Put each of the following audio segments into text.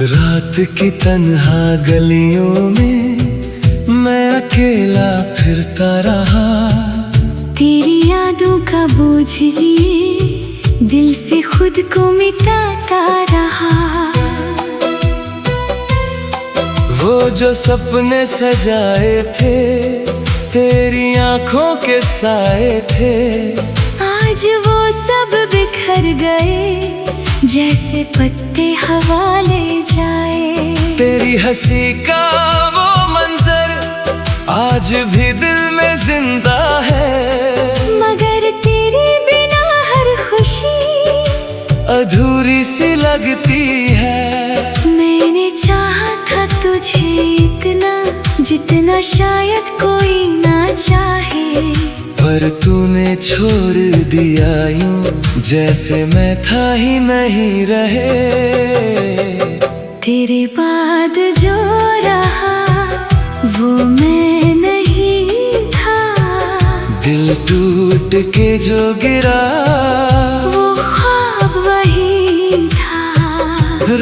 रात की तन्हा गलियों में मैं अकेला फिरता रहा। तेरी यादों का बोझ लिए दिल से खुद को मिटाता रहा। वो जो सपने सजाए थे तेरी आंखों के साए थे, आज वो सब बिखर गए जैसे पत्ते हवा ले जाए। तेरी हंसी का वो मंजर आज भी दिल में जिंदा है, मगर तेरे बिना हर खुशी अधूरी सी लगती है। मैंने चाहा था तुझे इतना जितना शायद कोई ना चाहे, पर तूने छोड़ दिया यूं जैसे मैं था ही नहीं रहे। तेरे बाद जो रहा वो मैं नहीं था, दिल टूट के जो गिरा वो ख्वाब वही था।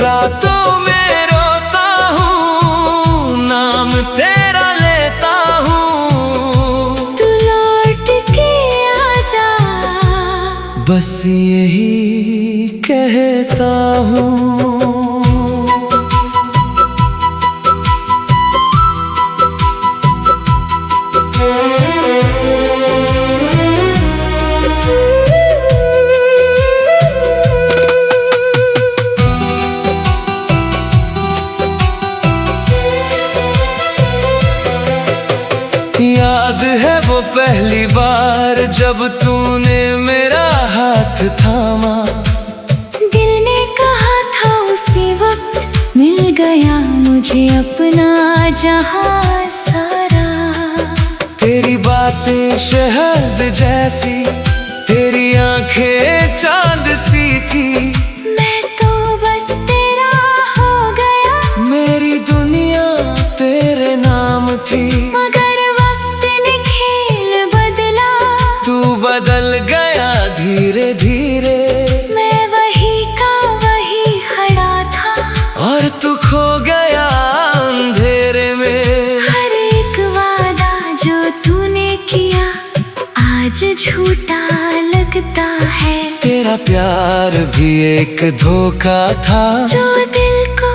रातों में रोता हूँ नाम तेरा लेता हूँ, तू लौट के आजा बस यही कहता हूँ। याद है वो पहली बार जब तूने मेरा हाथ थामा, दिल ने कहा था उसी वक्त मिल गया मुझे अपना जहां सारा। तेरी बातें शहद जैसी, तेरी आंखें चांद सी थी, मैं तो बस तेरा हो गया, मेरी दुनिया तेरे नाम थी। बदल गया धीरे धीरे, मैं वही का वही खड़ा था और तू खो गया अंधेरे में। हर एक वादा जो तूने किया आज झूठा लगता है। तेरा प्यार भी एक धोखा था जो दिल को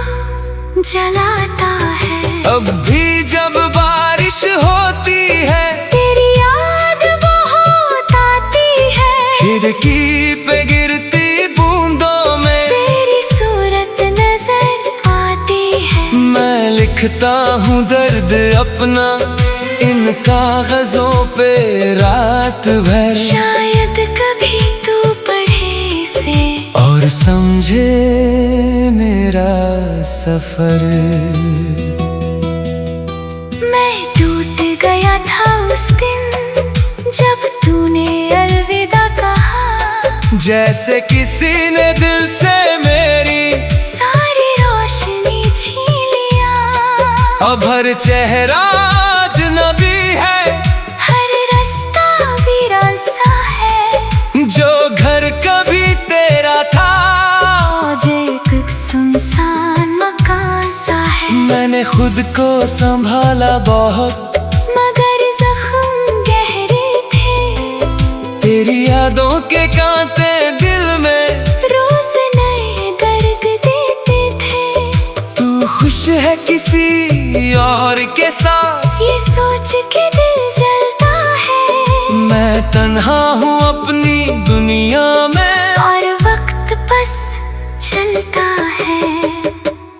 जलाता है। अब भी जब बारिश होती है खिड़की पे गिरती बूंदों में तेरी सूरत नजर आती है। मैं लिखता हूँ दर्द अपना इन कागजों पे रात भर, शायद कभी तू पढ़े इसे और समझे मेरा सफर। मैं टूट गया था उस दिन जब तूने अलविदा कहा, जैसे किसी ने दिल से मेरी सारी रोशनी छीन लिया। अब हर चेहरा अजनबी है, हर रास्ता वीरान सा है, जो घर कभी तेरा था आज एक सुनसान मकान सा है। मैंने खुद को संभाला बहुत, मगर जख्म गहरे थे, तेरी यादों के कांटे दिल में रोज नए दर्द देते थे। तू खुश है किसी और के साथ ये सोच के दिल जलता है, मैं तन्हा हूँ अपनी दुनिया में और वक्त बस चलता है।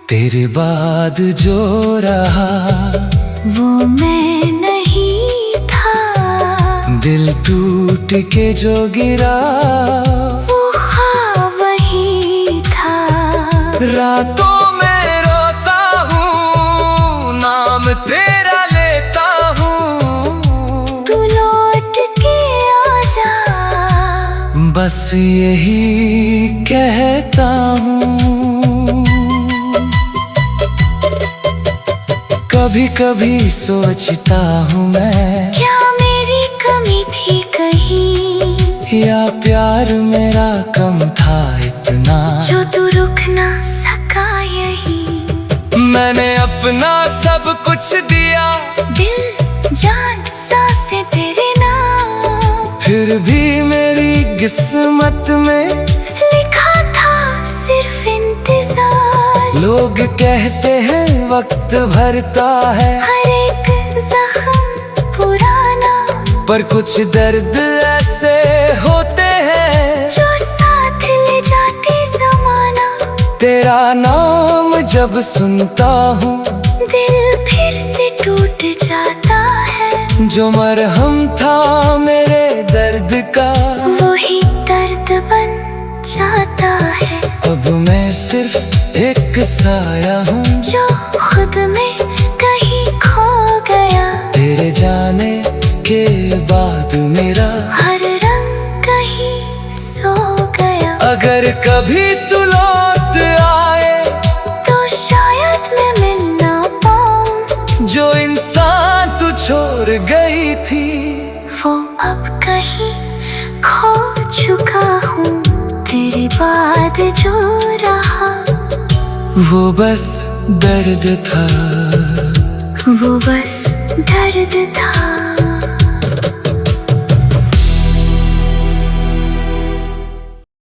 तेरे बाद जो रहा वो मैं नहीं था, दिल टूट के जो गिरा वो ख्वाब वही था। रातों में रोता हूँ नाम तेरा लेता हूँ, तू लौट के आजा बस यही कहता हूँ। कभी कभी सोचता हूँ मैं, क्या मेरी कमी थी कहीं, या प्यार मेरा कम था इतना जो तू रुक ना सका यही। कुछ दिया, दिल जान सांसें तेरे नाम, फिर भी मेरी किस्मत में लिखा था सिर्फ इंतजार। लोग कहते हैं वक्त भरता है हर एक जख्म पुराना, पर कुछ दर्द ऐसे होते हैं जो साथ ले जाते जमाना। तेरा नाम जब सुनता हूँ दिल फिर से टूट जाता है, जो मरहम था मेरे दर्द का वही दर्द बन जाता है। अब मैं सिर्फ एक साया हूँ जो खुद में कहीं खो गया, तेरे जाने के बाद मेरा हर रंग कहीं सो गया। अगर कभी तू लौट आए तो शायद मैं मिल ना पाऊं, जो इंसान तू छोड़ गई थी वो अब कहीं खो चुका हूँ। तेरे बाद जो रहा वो बस दर्द था, वो बस दर्द था।